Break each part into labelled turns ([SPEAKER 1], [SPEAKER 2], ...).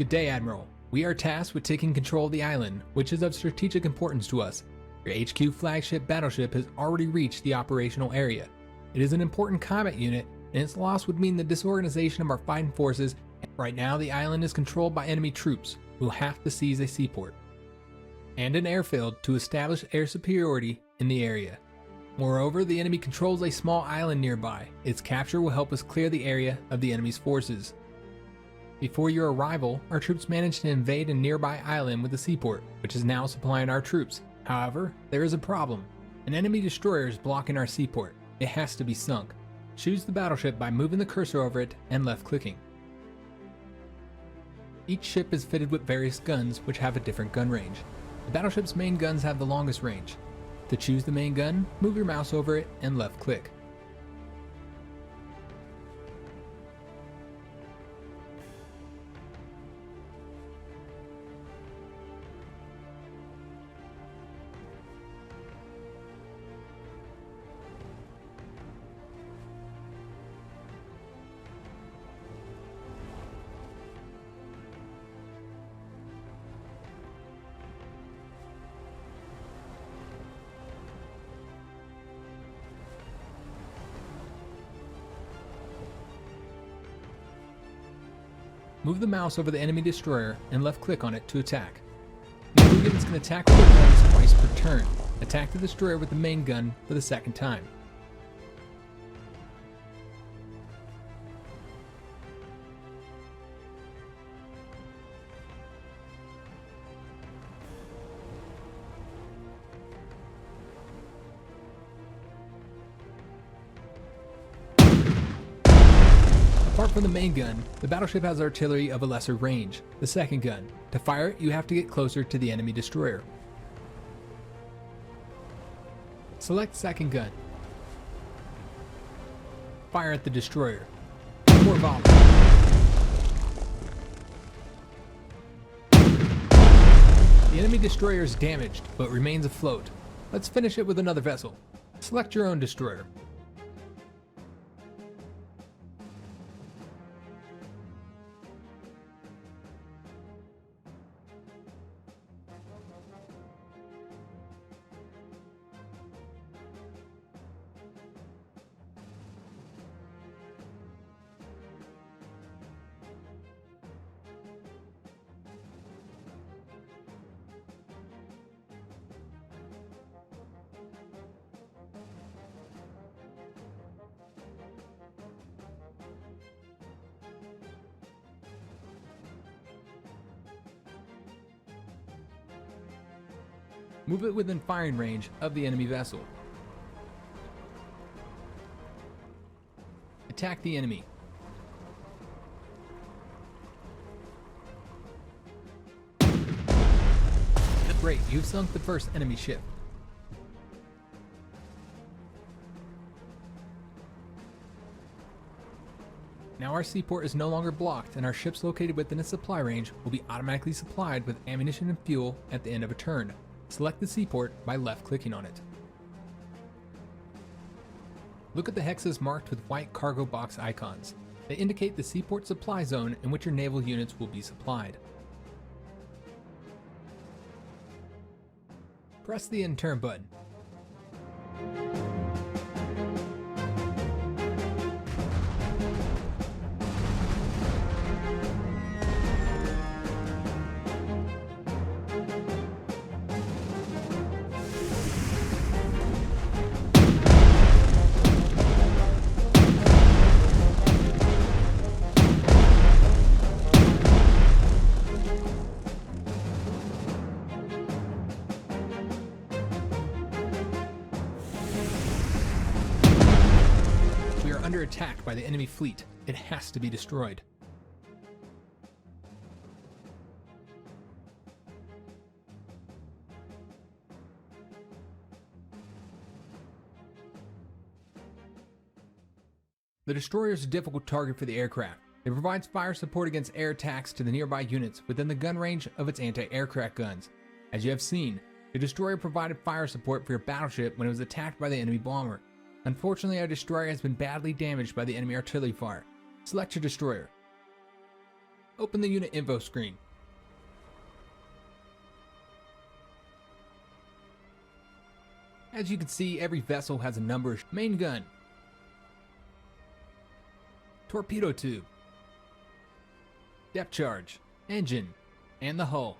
[SPEAKER 1] Good day, Admiral. We are tasked with taking control of the island, which is of strategic importance to us. Your HQ flagship battleship has already reached the operational area. It is an important combat unit, and its loss would mean the disorganization of our fighting forces. Right now, the island is controlled by enemy troops, who will have to seize a seaport and an airfield to establish air superiority in the area. Moreover, the enemy controls a small island nearby. Its capture will help us clear the area of the enemy's forces. Before your arrival, our troops managed to invade a nearby island with a seaport, which is now supplying our troops. However, there is a problem. An enemy destroyer is blocking our seaport. It has to be sunk. Choose the battleship by moving the cursor over it and left-clicking. Each ship is fitted with various guns which have a different gun range. The battleship's main guns have the longest range. To choose the main gun, move your mouse over it and left-click. Move the mouse over the enemy destroyer and left-click on it to attack. Naval units can attack with their guns twice per turn. Attack the destroyer with the main gun for the second time. Apart from the main gun, the battleship has artillery of a lesser range, the second gun. To fire it, you have to get closer to the enemy destroyer. Select second gun. Fire at the destroyer. One more volley. The enemy destroyer is damaged, but remains afloat. Let's finish it with another vessel. Select your own destroyer. Move it within firing range of the enemy vessel. Attack the enemy. Great, you've sunk the first enemy ship. Now our seaport is no longer blocked, and our ships located within its supply range will be automatically supplied with ammunition and fuel at the end of a turn. Select the seaport by left-clicking on it. Look at the hexes marked with white cargo box icons. They indicate the seaport supply zone in which your naval units will be supplied. Press the end turn button. Under attack by the enemy fleet. It has to be destroyed. The destroyer is a difficult target for the aircraft. It provides fire support against air attacks to the nearby units within the gun range of its anti-aircraft guns. As you have seen, the destroyer provided fire support for your battleship when it was attacked by the enemy bomber. Unfortunately, our destroyer has been badly damaged by the enemy artillery fire. Select your destroyer. Open the unit info screen. As you can see, every vessel has a number: main gun, torpedo tube, depth charge, engine, and the hull.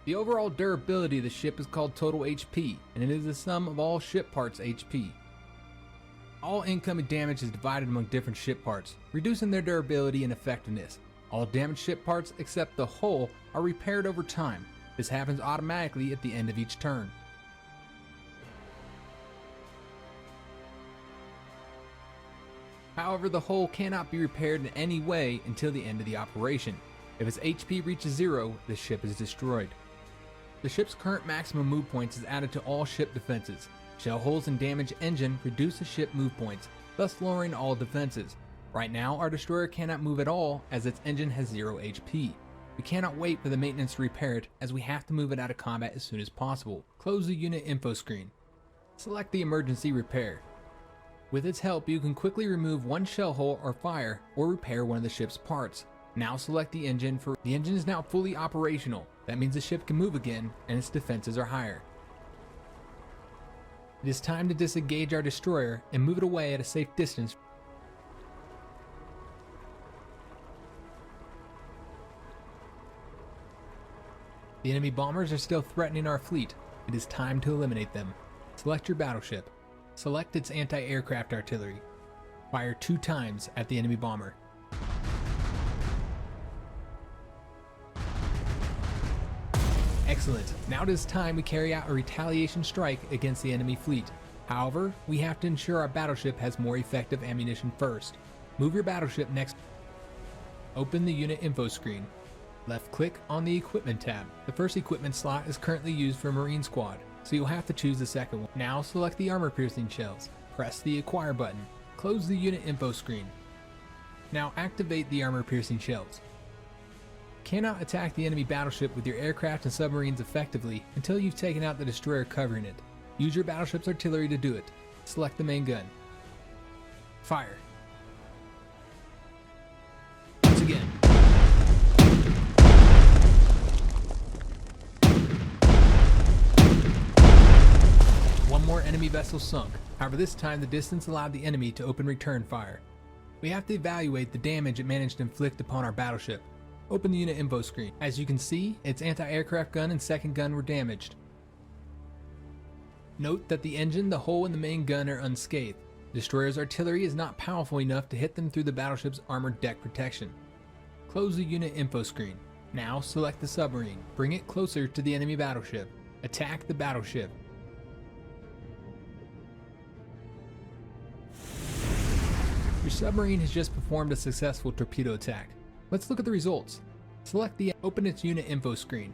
[SPEAKER 1] The overall durability of the ship is called total HP, and it is the sum of all ship parts HP. All incoming damage is divided among different ship parts, reducing their durability and effectiveness. All damaged ship parts except the hull are repaired over time. This happens automatically at the end of each turn. However, the hull cannot be repaired in any way until the end of the operation. If its HP reaches 0, the ship is destroyed. The ship's current maximum move points is added to all ship defenses. Shell holes and damaged engine reduce the ship move points, thus lowering all defenses. Right now, our destroyer cannot move at all as its engine has 0 HP. We cannot wait for the maintenance to repair it, as we have to move it out of combat as soon as possible. Close the unit info screen. Select the emergency repair. With its help, you can quickly remove one shell hole or fire, or repair one of the ship's parts. Now select the engine. The engine is now fully operational. That means the ship can move again, and its defenses are higher. It is time to disengage our destroyer and move it away at a safe distance. The enemy bombers are still threatening our fleet. It is time to eliminate them. Select your battleship. Select its anti-aircraft artillery. Fire 2 times at the enemy bomber. Excellent. Now it is time we carry out a retaliation strike against the enemy fleet. However, we have to ensure our battleship has more effective ammunition first. Move your battleship next. Open the unit info screen. Left click on the equipment tab. The first equipment slot is currently used for Marine Squad, so you'll have to choose the second one. Now select the armor piercing shells. Press the acquire button. Close the unit info screen. Now activate the armor piercing shells. Cannot attack the enemy battleship with your aircraft and submarines effectively until you've taken out the destroyer covering it. Use your battleship's artillery to do it. Select the main gun. Fire. Once again. One more enemy vessel sunk. However, this time the distance allowed the enemy to open return fire. We have to evaluate the damage it managed to inflict upon our battleship. Open the unit info screen. As you can see, its anti-aircraft gun and second gun were damaged. Note that the engine, the hull, and the main gun are unscathed. The destroyer's artillery is not powerful enough to hit them through the battleship's armored deck protection. Close the unit info screen. Now select the submarine. Bring it closer to the enemy battleship. Attack the battleship. Your submarine has just performed a successful torpedo attack. Let's look at the results. Open its unit info screen.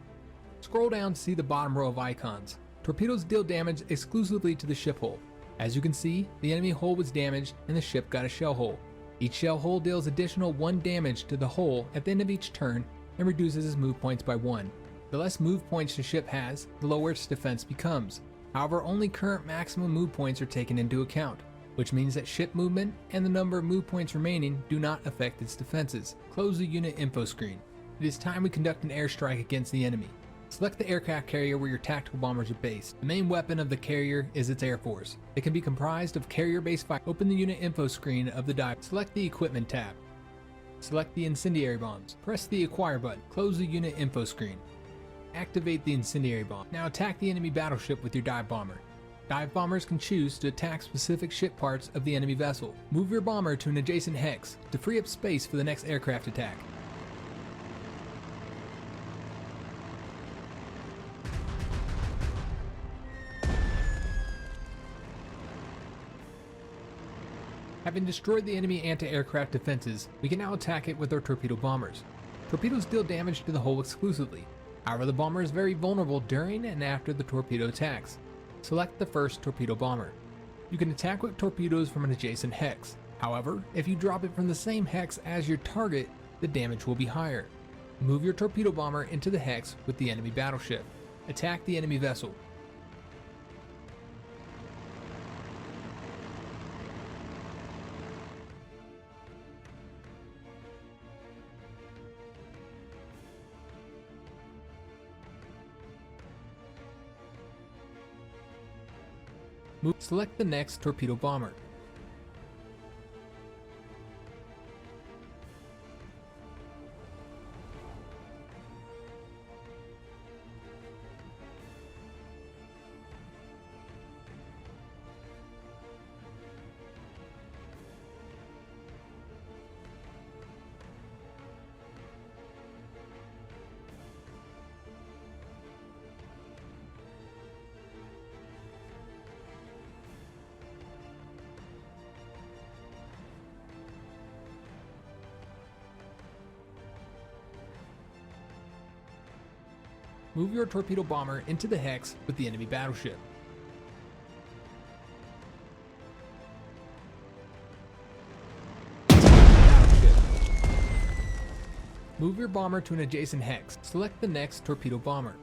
[SPEAKER 1] Scroll down to see the bottom row of icons. Torpedoes deal damage exclusively to the ship hull. As you can see, the enemy hull was damaged and the ship got a shell hole. Each shell hole deals additional 1 damage to the hull at the end of each turn and reduces its move points by 1. The less move points the ship has, the lower its defense becomes. However, only current maximum move points are taken into account, which means that ship movement and the number of move points remaining do not affect its defenses. Close the unit info screen. It is time we conduct an airstrike against the enemy. Select the aircraft carrier where your tactical bombers are based. The main weapon of the carrier is its air force. It can be comprised of carrier-based fire. Open the unit info screen of the dive. Select the equipment tab. Select the incendiary bombs. Press the acquire button. Close the unit info screen. Activate the incendiary bomb. Now attack the enemy battleship with your dive bomber. Dive bombers can choose to attack specific ship parts of the enemy vessel. Move your bomber to an adjacent hex to free up space for the next aircraft attack. Having destroyed the enemy anti-aircraft defenses, we can now attack it with our torpedo bombers. Torpedoes deal damage to the hull exclusively. However, the bomber is very vulnerable during and after the torpedo attacks. Select the first torpedo bomber. You can attack with torpedoes from an adjacent hex. However, if you drop it from the same hex as your target, the damage will be higher. Move your torpedo bomber into the hex with the enemy battleship. Attack the enemy vessel. Select the next torpedo bomber. Move your torpedo bomber into the hex with the enemy battleship. Move your bomber to an adjacent hex. Select the next torpedo bomber.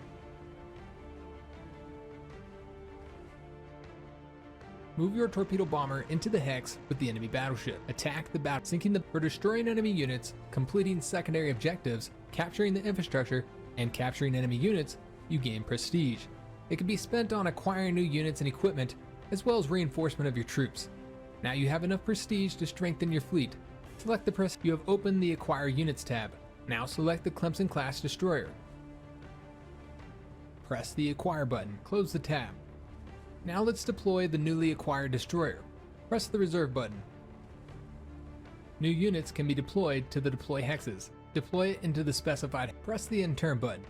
[SPEAKER 1] Move your torpedo bomber into the hex with the enemy battleship. Attack the battle, sinking or destroying enemy units, completing secondary objectives, capturing the infrastructure, and capturing enemy units. You gain prestige. It can be spent on acquiring new units and equipment, as well as reinforcement of your troops. Now you have enough prestige to strengthen your fleet. Select the prestige. You have opened the Acquire Units tab. Now select the Clemson class destroyer. Press the Acquire button. Close the tab. Now let's deploy the newly acquired destroyer. Press the Reserve button. New units can be deployed to the deploy hexes. Deploy it into the specified. Press the End Turn button.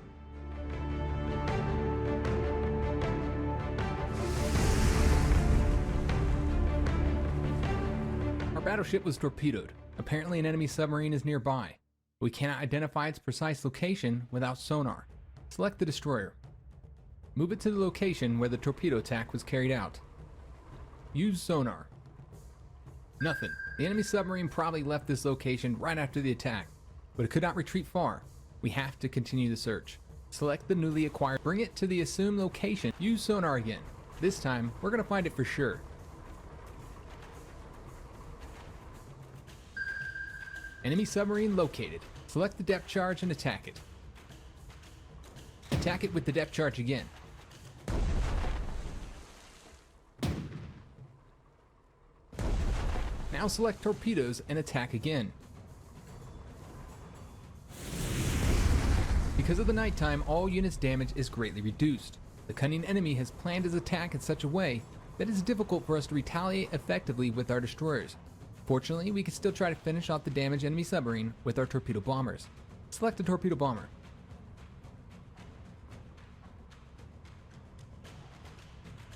[SPEAKER 1] Our battleship was torpedoed. Apparently an enemy submarine is nearby. We cannot identify its precise location without sonar. Select the destroyer. Move it to the location where the torpedo attack was carried out. Use sonar. Nothing. The enemy submarine probably left this location right after the attack, but it could not retreat far. We have to continue the search. Select the newly acquired. Bring it to the assumed location. Use sonar again. This time, we're going to find it for sure. Enemy submarine located. Select the depth charge and attack it. Attack it with the depth charge again. Now select torpedoes and attack again. Because of the nighttime, all units' damage is greatly reduced. The cunning enemy has planned his attack in such a way that it's difficult for us to retaliate effectively with our destroyers. Fortunately, we can still try to finish off the damaged enemy submarine with our torpedo bombers. Select a torpedo bomber.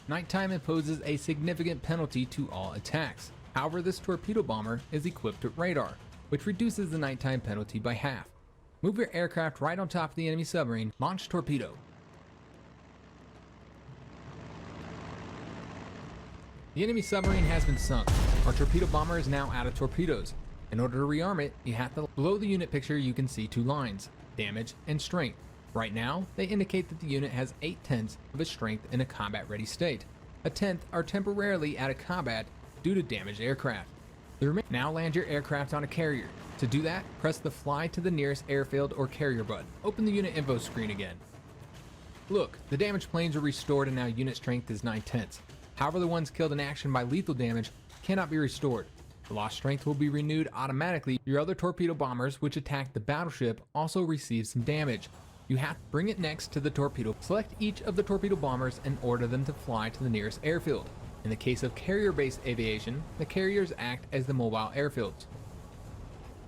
[SPEAKER 1] Nighttime imposes a significant penalty to all attacks. However, this torpedo bomber is equipped with radar, which reduces the nighttime penalty by half. Move your aircraft right on top of the enemy submarine. Launch torpedo. The enemy submarine has been sunk. Our torpedo bomber is now out of torpedoes. In order to rearm it, you have to. Below the unit picture you can see two lines, damage and strength. Right now, they indicate that the unit has 8/10 of its strength in a combat ready state. 1/10 are temporarily out of combat due to damaged aircraft. Now land your aircraft on a carrier. To do that, press the fly to the nearest airfield or carrier button. Open the unit info screen again. Look, the damaged planes are restored and now unit strength is 9/10. However, the ones killed in action by lethal damage cannot be restored. The lost strength will be renewed automatically. Your other torpedo bombers, which attacked the battleship, also receive some damage. You have to bring it next to the torpedo. Select each of the torpedo bombers and order them to fly to the nearest airfield. In the case of carrier-based aviation, the carriers act as the mobile airfields.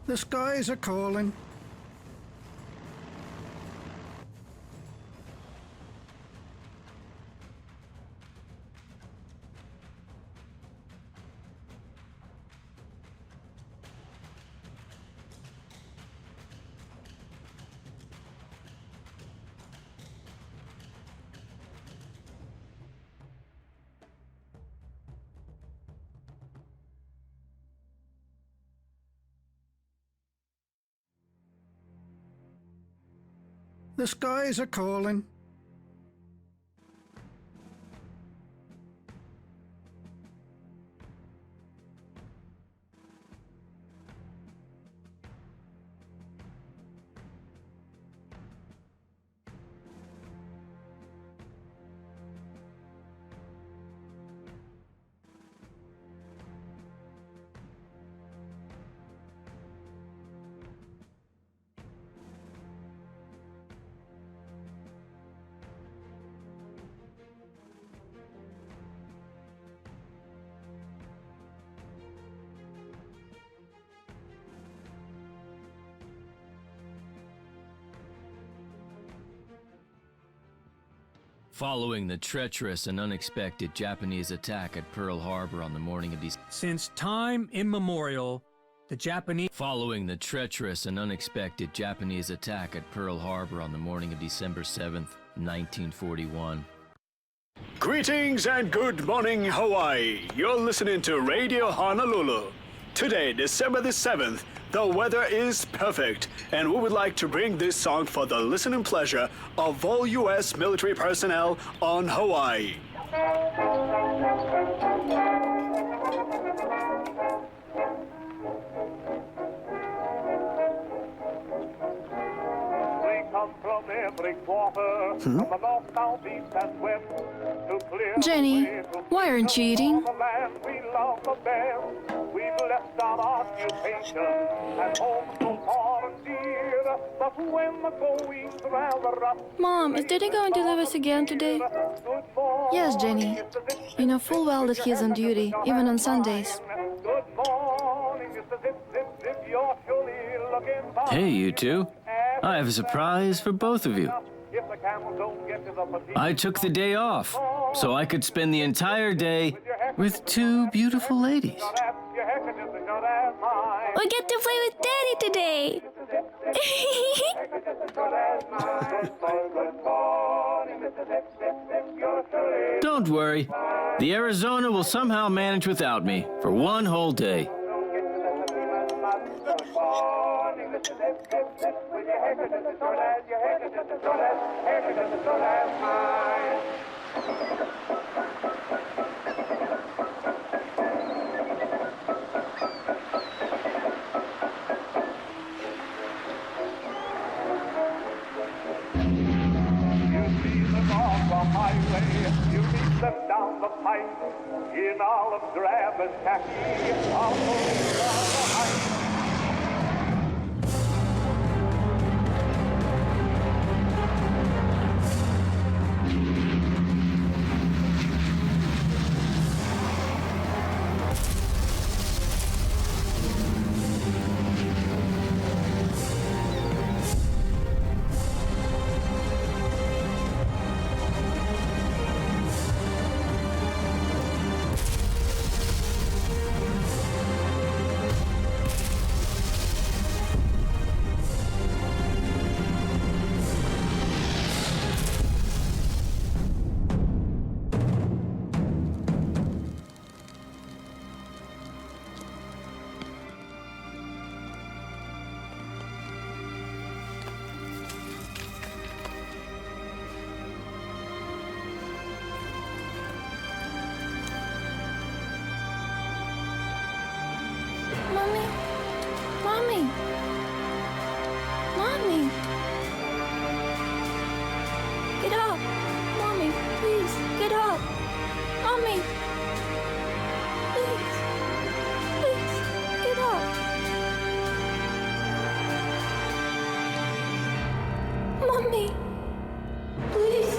[SPEAKER 2] The skies are calling. The skies are calling.
[SPEAKER 3] Following the treacherous and unexpected Japanese attack at Pearl Harbor on the morning of
[SPEAKER 4] Since time immemorial, the Japanese...
[SPEAKER 3] Following the treacherous and unexpected Japanese attack at Pearl Harbor on the morning of December 7th, 1941.
[SPEAKER 5] Greetings and good morning, Hawaii. You're listening to Radio Honolulu. Today, December the 7th, the weather is perfect, and we would like to bring this song for the listening pleasure of all U.S. military personnel on Hawaii.
[SPEAKER 6] From every quarter, from the north, south, east, and west, to clear
[SPEAKER 7] Jenny, why aren't you eating?
[SPEAKER 6] the land we love the best. We've left our occupation and home so far and dear, but when the going's rather rough,
[SPEAKER 7] Mom, is Daddy going to leave us again today?
[SPEAKER 6] good morning.
[SPEAKER 7] Yes, Jenny. You know full well that he's on duty, even on Sundays.
[SPEAKER 6] Good morning, Mr. Zip, Zip, Zip, you're surely looking fine.
[SPEAKER 3] Hey, you two. I have a surprise for both of you.
[SPEAKER 6] If the camels don't get to the fatigue,
[SPEAKER 3] I took the day off so I could spend the entire day with two beautiful ladies.
[SPEAKER 6] that's your handkerchief and not as mine.
[SPEAKER 7] We get to play with Daddy today!
[SPEAKER 3] Don't worry. The Arizona will somehow manage without me for one whole day.
[SPEAKER 6] You meet them down the pike in olive drab and khaki. I'll go down the hike.
[SPEAKER 7] Mommy? Mommy? Mommy? Get up! Mommy, please, get up! Mommy! Please! Please, get up! Mommy! Please!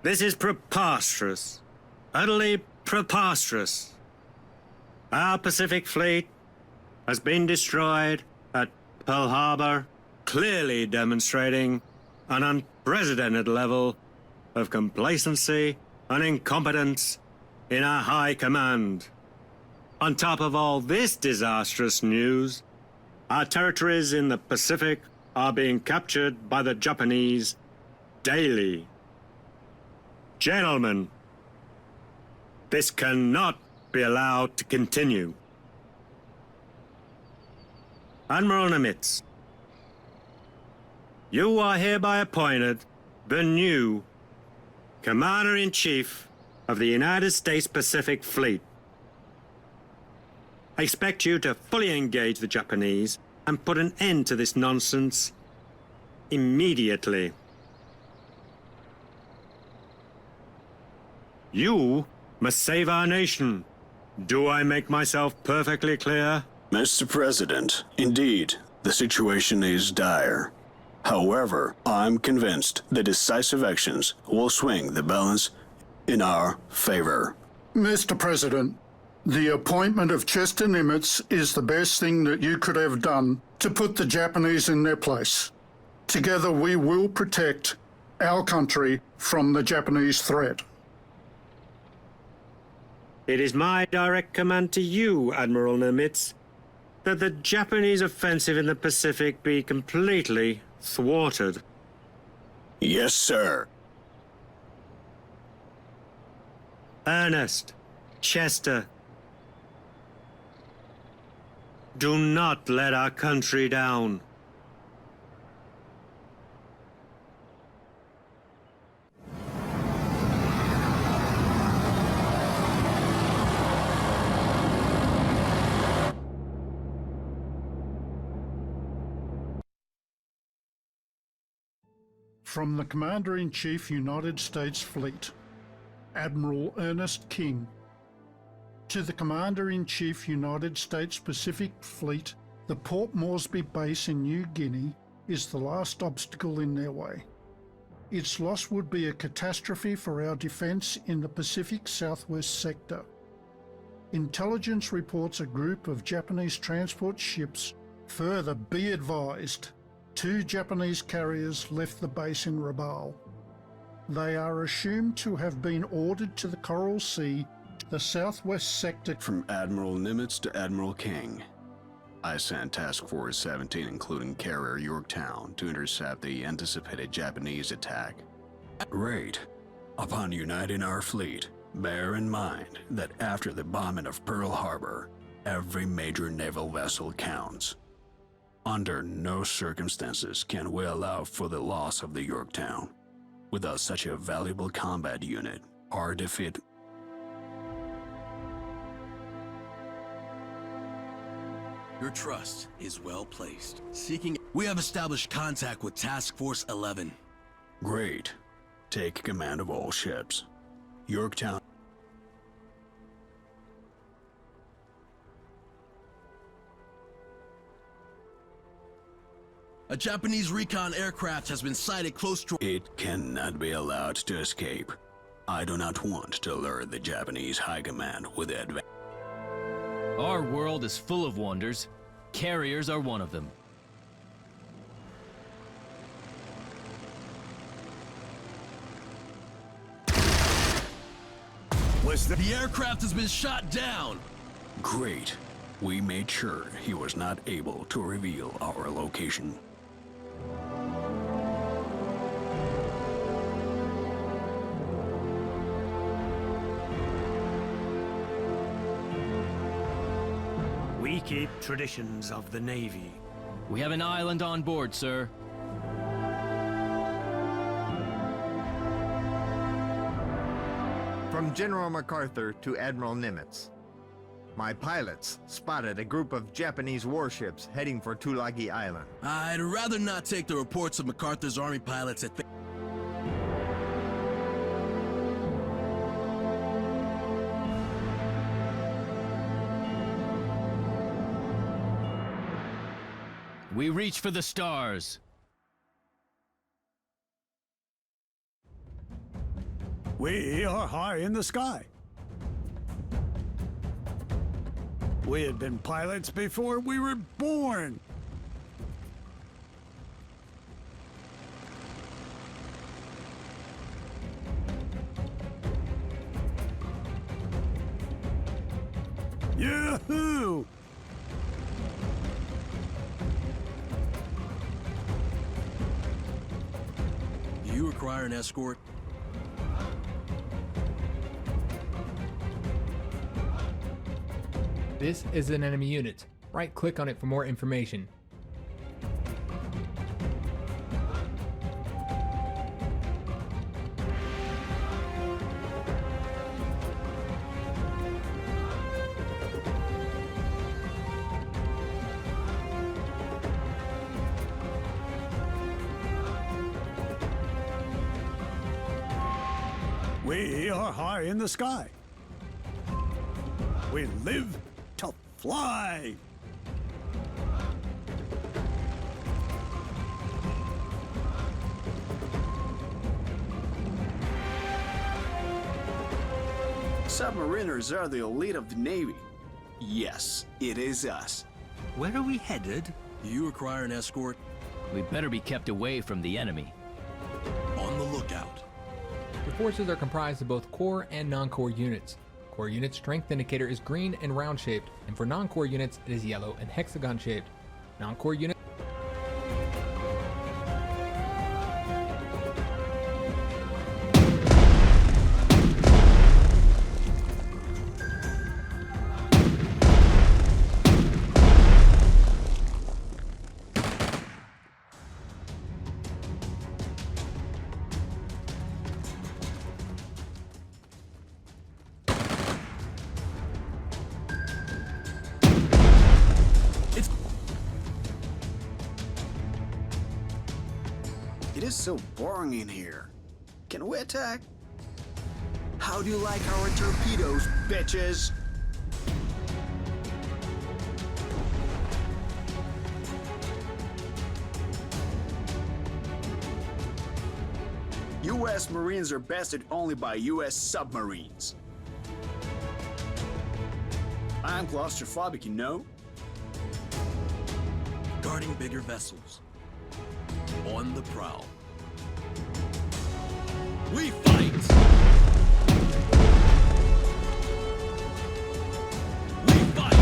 [SPEAKER 8] This is preposterous. Utterly preposterous. Our Pacific Fleet has been destroyed at Pearl Harbor, clearly demonstrating an unprecedented level of complacency and incompetence in our high command. On top of all this disastrous news, our territories in the Pacific are being captured by the Japanese daily. Gentlemen, this cannot be allowed to continue. Admiral Nimitz, you are hereby appointed the new Commander-in-Chief of the United States Pacific Fleet. I expect you to fully engage the Japanese and put an end to this nonsense immediately. You must save our nation. Do I make myself perfectly clear?
[SPEAKER 9] Mr. President, indeed, the situation is dire. However, I'm convinced that decisive actions will swing the balance in our favor.
[SPEAKER 2] Mr. President, the appointment of Chester Nimitz is the best thing that you could have done to put the Japanese in their place. Together we will protect our country from the Japanese threat.
[SPEAKER 8] It is my direct command to you, Admiral Nimitz, that the Japanese offensive in the Pacific be completely thwarted.
[SPEAKER 9] Yes, sir.
[SPEAKER 8] Ernest, Chester, do not let our country down.
[SPEAKER 2] From the Commander-in-Chief, United States Fleet, Admiral Ernest King, to the Commander-in-Chief, United States Pacific Fleet, the Port Moresby base in New Guinea is the last obstacle in their way. Its loss would be a catastrophe for our defence in the Pacific Southwest sector. Intelligence reports a group of Japanese transport ships. Further, be advised, 2 Japanese carriers left the base in Rabaul. They are assumed to have been ordered to the Coral Sea, the southwest sector.
[SPEAKER 9] From Admiral Nimitz to Admiral King, I sent Task Force 17, including carrier Yorktown, to intercept the anticipated Japanese attack. Great. Upon uniting our fleet, bear in mind that after the bombing of Pearl Harbor, every major naval vessel counts. Under no circumstances can we allow for the loss of the Yorktown. Without such a valuable combat unit, our defeat.
[SPEAKER 10] Your trust is well placed. We have established contact with Task Force 11.
[SPEAKER 9] Great. Take command of all ships. Yorktown.
[SPEAKER 10] A Japanese recon aircraft has been sighted close to...
[SPEAKER 9] It cannot be allowed to escape. I do not want to alert the Japanese High Command with advance.
[SPEAKER 3] Our world is full of wonders. Carriers are one of them.
[SPEAKER 10] The aircraft has been shot down!
[SPEAKER 9] Great. We made sure he was not able to reveal our location.
[SPEAKER 8] We keep traditions of the Navy.
[SPEAKER 3] We have an island on board, sir.
[SPEAKER 11] From General MacArthur to Admiral Nimitz. My pilots spotted a group of Japanese warships heading for Tulagi Island.
[SPEAKER 10] I'd rather not take the reports of MacArthur's army pilots at
[SPEAKER 3] We reach for the stars.
[SPEAKER 5] We are high in the sky. We had been pilots before we were born. Yahoo!
[SPEAKER 10] Do you require an escort?
[SPEAKER 1] This is an enemy unit. Right-click on it for more information.
[SPEAKER 5] We are high in the sky. We live to fly.
[SPEAKER 9] Submariners are the elite of the Navy. Yes, it is us.
[SPEAKER 10] Where are we headed? Do you require an escort?
[SPEAKER 3] We better be kept away from the enemy.
[SPEAKER 10] On the lookout.
[SPEAKER 1] Your forces are comprised of both core and non-core units. Core unit strength indicator is green and round shaped, and for non-core units it is yellow and hexagon shaped. Non-core unit
[SPEAKER 9] It is so boring in here. Can we attack? How do you like our torpedoes, bitches? U.S. Marines are bested only by U.S. submarines. I'm claustrophobic, you know?
[SPEAKER 10] Guarding bigger vessels. On the prowl. We fight! We fight!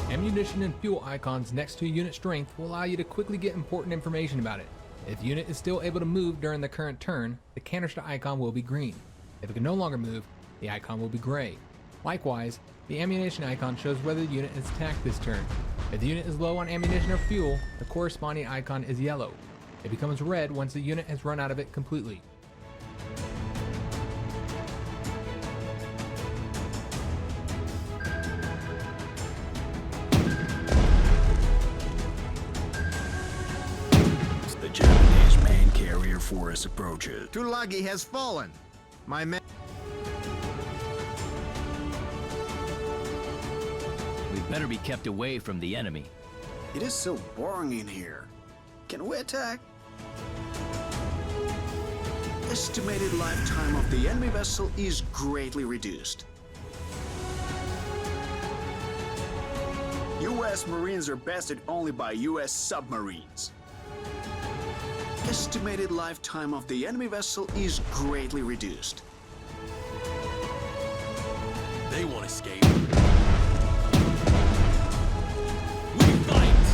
[SPEAKER 1] Ammunition and fuel icons next to unit strength will allow you to quickly get important information about it. If the unit is still able to move during the current turn, the canister icon will be green. If it can no longer move, the icon will be gray. Likewise, the ammunition icon shows whether the unit is attacked this turn. If the unit is low on ammunition or fuel, the corresponding icon is yellow. It becomes red once the unit has run out of it completely.
[SPEAKER 9] The Japanese main carrier force approaches.
[SPEAKER 11] Tulagi has fallen. My men.
[SPEAKER 3] We better be kept away from the enemy.
[SPEAKER 9] It is so boring in here. Can we attack? Estimated lifetime of the enemy vessel is greatly reduced. U.S. Marines are bested only by U.S. submarines. Estimated lifetime of the enemy vessel is greatly reduced.
[SPEAKER 10] They won't escape. We fight!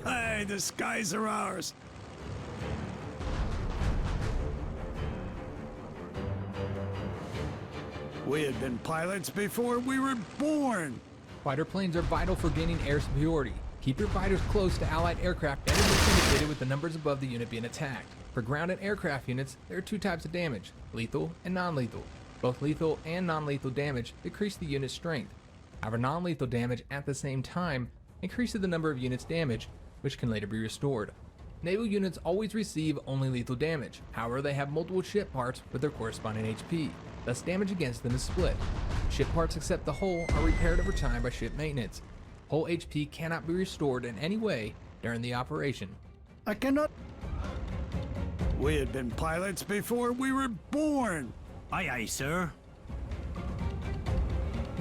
[SPEAKER 5] Hey, the skies are ours. We had been pilots before we were born.
[SPEAKER 1] Fighter planes are vital for gaining air superiority. Keep your fighters close to allied aircraft and indicated with the numbers above the unit being attacked. For ground and aircraft units, there are two types of damage, lethal and non-lethal. Both lethal and non-lethal damage decrease the unit's strength. However, non-lethal damage at the same time increases the number of units damaged, which can later be restored. Naval units always receive only lethal damage. However, they have multiple ship parts with their corresponding HP. Thus, damage against them is split. Ship parts except the hull are repaired over time by ship maintenance. Hull HP cannot be restored in any way during the operation.
[SPEAKER 5] I cannot. We had been pilots before we were born.
[SPEAKER 8] Aye, aye, sir.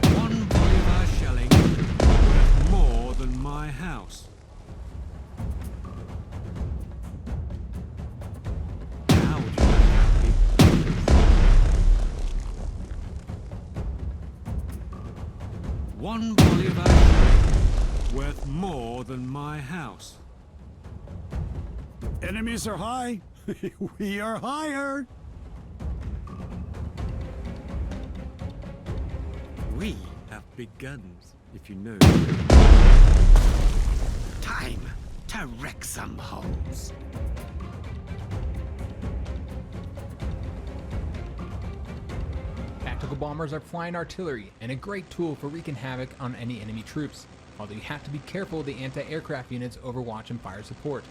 [SPEAKER 10] One Bolivar shelling worth more than my house. How would you like that? One Bolivar shelling worth more than my house.
[SPEAKER 5] Enemies are high. We are higher.
[SPEAKER 10] We have big guns, if you know.
[SPEAKER 8] Time to wreck some hulls.
[SPEAKER 1] Tactical bombers are flying artillery and a great tool for wreaking havoc on any enemy troops, although you have to be careful of the anti-aircraft units Overwatch and fire support.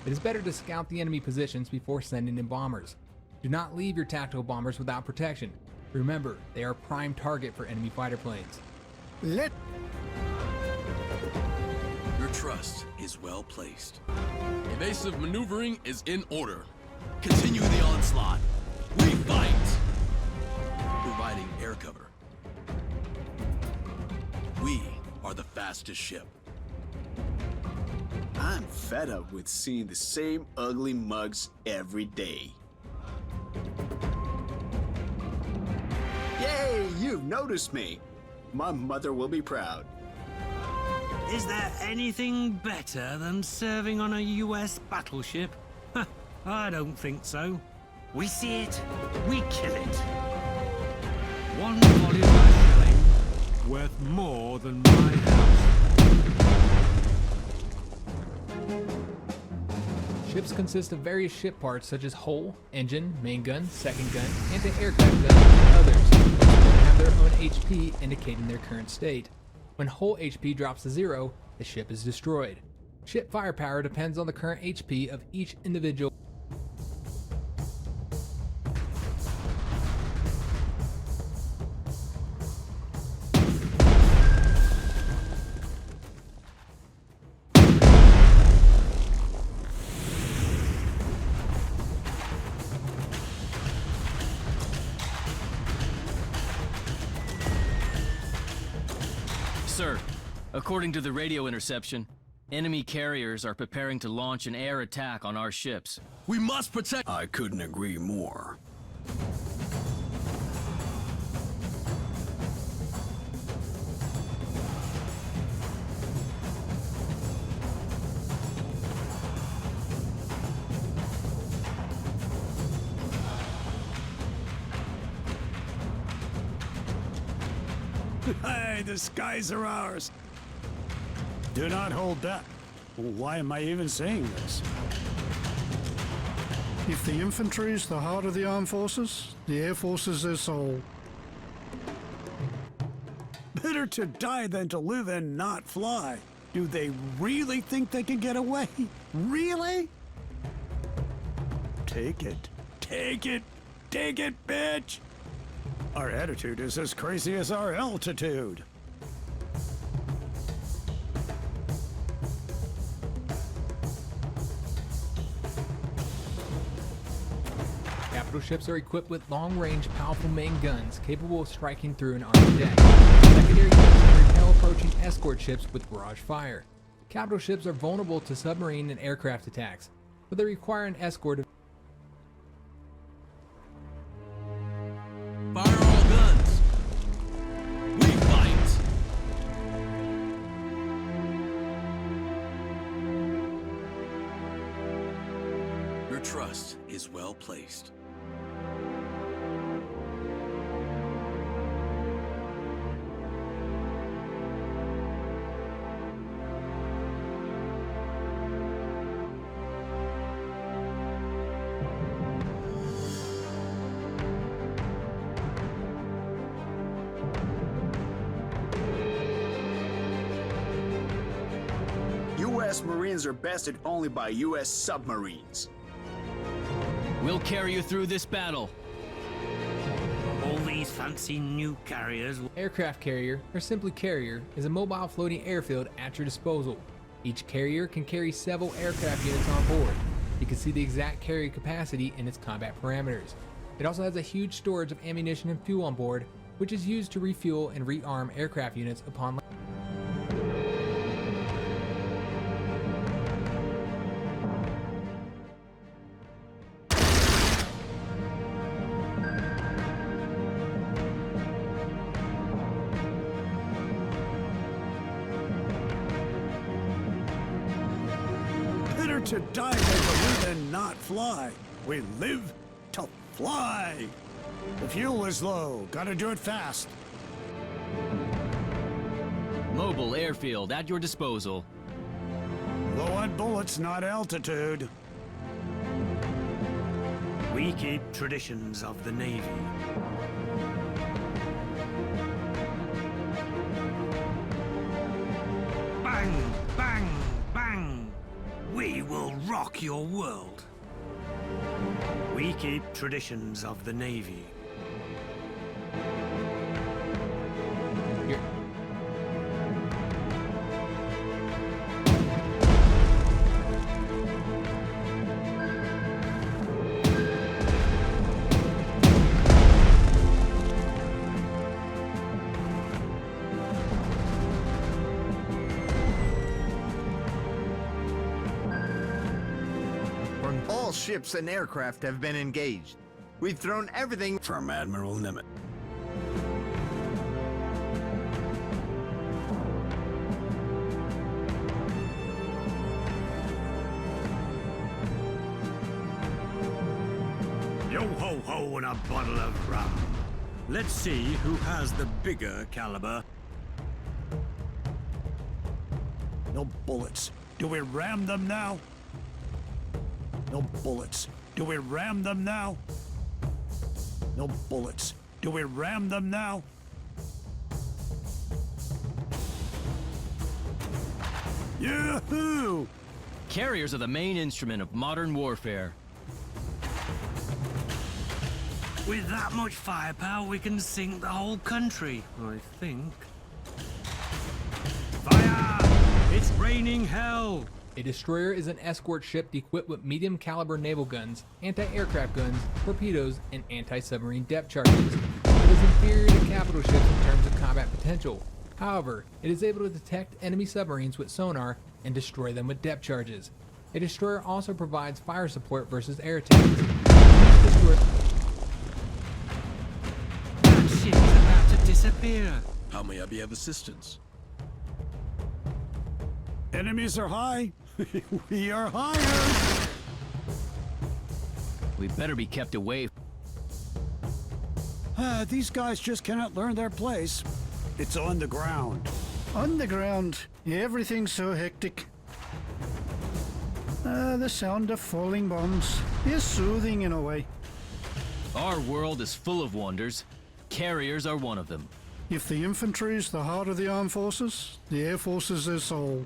[SPEAKER 1] It is better to scout the enemy positions before sending in bombers. Do not leave your tactical bombers without protection. Remember, they are a prime target for enemy fighter planes.
[SPEAKER 10] Your trust is well placed.
[SPEAKER 12] Evasive maneuvering is in order.
[SPEAKER 10] Continue the onslaught. We fight! Providing air cover. We are the fastest ship.
[SPEAKER 5] I'm fed up with seeing the same ugly mugs every day. Yay, you've noticed me. My mother will be proud.
[SPEAKER 12] Is there anything better than serving on a US battleship? I don't think so. We see it, we kill it. One volley of my shelling, worth more than my house.
[SPEAKER 1] Ships consist of various ship parts such as hull, engine, main gun, second gun, anti-aircraft gun, and others. Most of them have their own HP indicating their current state. When hull HP drops to 0, the ship is destroyed. Ship firepower depends on the current HP of each individual.
[SPEAKER 3] Sir, according to the radio interception, enemy carriers are preparing to launch an air attack on our ships.
[SPEAKER 10] We must protect.
[SPEAKER 9] I couldn't agree more.
[SPEAKER 5] Hey, the skies are ours. Do not hold back. Why am I even saying this?
[SPEAKER 2] If the infantry is the heart of the armed forces, the air force is their soul.
[SPEAKER 5] Better to die than to live and not fly. Do they really think they can get away? Really? Take it. Take it. Take it, bitch! Our attitude is as crazy as our altitude.
[SPEAKER 1] Capital ships are equipped with long-range, powerful main guns capable of striking through an armed deck. Secondary ships can repel approaching escort ships with barrage fire. Capital ships are vulnerable to submarine and aircraft attacks, but they require an escort of
[SPEAKER 10] Fire all guns. We fight. Your trust is well placed.
[SPEAKER 5] U.S. Marines are bested only by U.S. submarines.
[SPEAKER 3] We'll carry you through this battle.
[SPEAKER 12] All these fancy new carriers.
[SPEAKER 1] Aircraft carrier, or simply carrier, is a mobile floating airfield at your disposal. Each carrier can carry several aircraft units on board. You can see the exact carrier capacity in its combat parameters. It also has a huge storage of ammunition and fuel on board, which is used to refuel and rearm aircraft units upon
[SPEAKER 5] Better to die than to live and not fly. We live to fly. The fuel is low. Gotta do it fast.
[SPEAKER 3] Mobile airfield at your disposal.
[SPEAKER 5] Low on bullets, not altitude.
[SPEAKER 12] We keep traditions of the Navy. Bang, bang, bang. We will rock your world. We keep traditions of the Navy.
[SPEAKER 11] All ships and aircraft have been engaged. We've thrown everything
[SPEAKER 9] From Admiral Nimitz.
[SPEAKER 12] Yo ho ho and a bottle of rum. Let's see who has the bigger caliber.
[SPEAKER 5] No bullets. Do we ram them now? No bullets. Do we ram them now? No bullets. Do we ram them now? Yahoo!
[SPEAKER 3] Carriers are the main instrument of modern warfare.
[SPEAKER 12] With that much firepower, we can sink the whole country, I think. Fire! It's raining hell!
[SPEAKER 1] A destroyer is an escort ship equipped with medium caliber naval guns, anti-aircraft guns, torpedoes, and anti-submarine depth charges. It is inferior to capital ships in terms of combat potential. However, it is able to detect enemy submarines with sonar and destroy them with depth charges. A destroyer also provides fire support versus air attacks.
[SPEAKER 12] That ship is about to disappear.
[SPEAKER 10] How may I be of assistance?
[SPEAKER 5] Enemies are high. We are higher.
[SPEAKER 3] We better be kept away.
[SPEAKER 5] These guys just cannot learn their place. It's on the ground.
[SPEAKER 2] On the ground, everything's so hectic. The sound of falling bombs is soothing in a way.
[SPEAKER 3] Our world is full of wonders. Carriers are one of them.
[SPEAKER 2] If the infantry is the heart of the armed forces, the air force is their soul.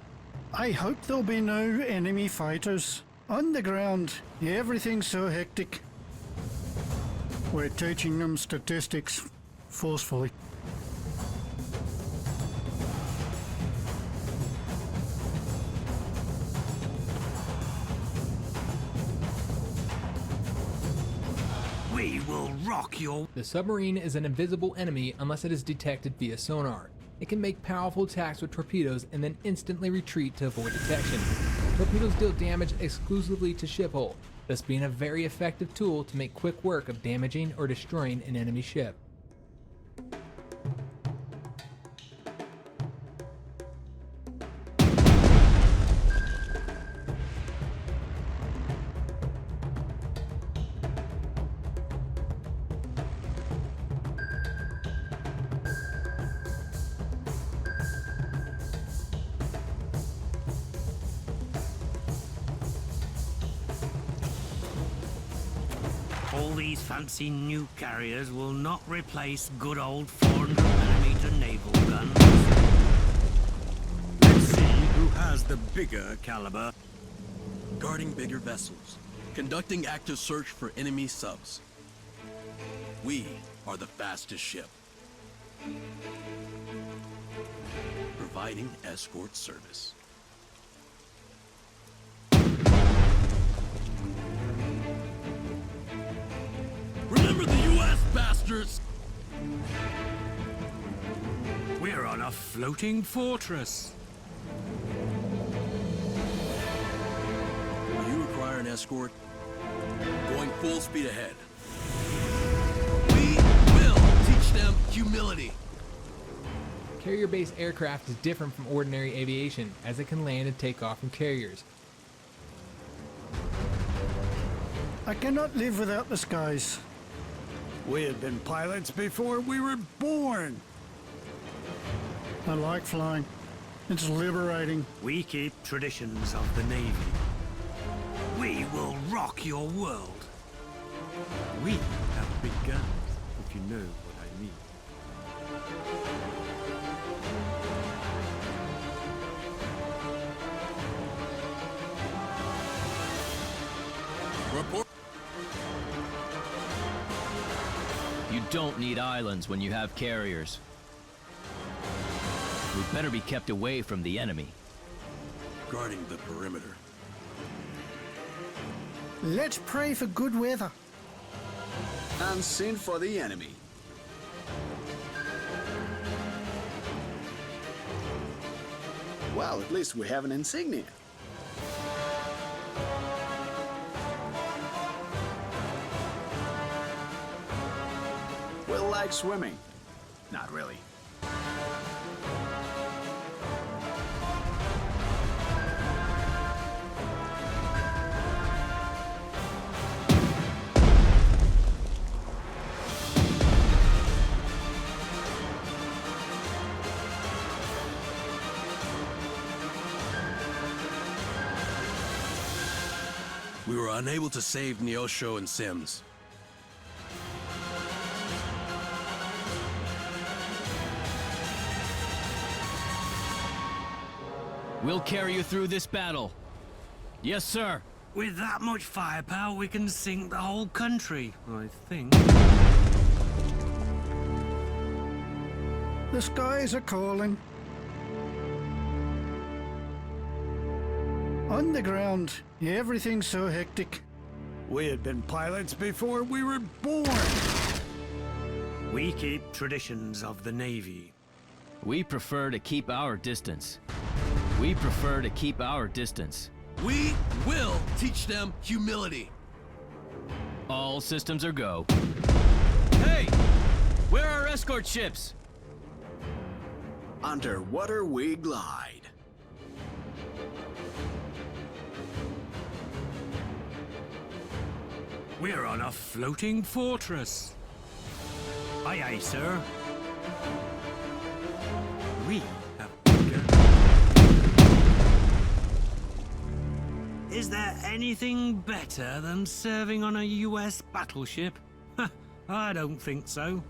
[SPEAKER 2] I hope there'll be no enemy fighters. On the ground, everything's so hectic. We're teaching them statistics forcefully.
[SPEAKER 12] We will rock your...
[SPEAKER 1] The submarine is an invisible enemy unless it is detected via sonar. It can make powerful attacks with torpedoes and then instantly retreat to avoid detection. Torpedoes deal damage exclusively to ship hull, thus being a very effective tool to make quick work of damaging or destroying an enemy ship.
[SPEAKER 12] All these fancy new carriers will not replace good old 400mm naval guns. Let's see who has the bigger caliber.
[SPEAKER 10] Guarding bigger vessels. Conducting active search for enemy subs. We are the fastest ship. Providing escort service. Remember the U.S. bastards!
[SPEAKER 12] We're on a floating fortress.
[SPEAKER 10] Will you require an escort? Going full speed ahead. We will teach them humility.
[SPEAKER 1] Carrier-based aircraft is different from ordinary aviation, as it can land and take off from carriers.
[SPEAKER 2] I cannot live without the skies.
[SPEAKER 5] We have been pilots before we were born.
[SPEAKER 2] I like flying. It's liberating.
[SPEAKER 12] We keep traditions of the Navy. We will rock your world. We have big guns, if you know what I mean.
[SPEAKER 10] Report.
[SPEAKER 3] You don't need islands when you have carriers. We better be kept away from the enemy.
[SPEAKER 10] Guarding the perimeter.
[SPEAKER 2] Let's pray for good weather.
[SPEAKER 9] And send for the enemy. Well, at least we have an insignia. like swimming? Not really.
[SPEAKER 10] We were unable to save Neosho and Sims.
[SPEAKER 3] We'll carry you through this battle. Yes, sir.
[SPEAKER 12] With that much firepower, we can sink the whole country, I think.
[SPEAKER 2] The skies are calling. On the ground, everything's so hectic.
[SPEAKER 12] We had been pilots before we were born. We keep traditions of the Navy.
[SPEAKER 3] We prefer to keep our distance. We prefer to keep our distance.
[SPEAKER 10] We will teach them humility.
[SPEAKER 3] All systems are go. Hey! Where are our escort ships?
[SPEAKER 9] Underwater we glide.
[SPEAKER 12] We're on a floating fortress. Aye, aye, sir. We have begun. Is there anything better than serving on a US battleship? I don't think so.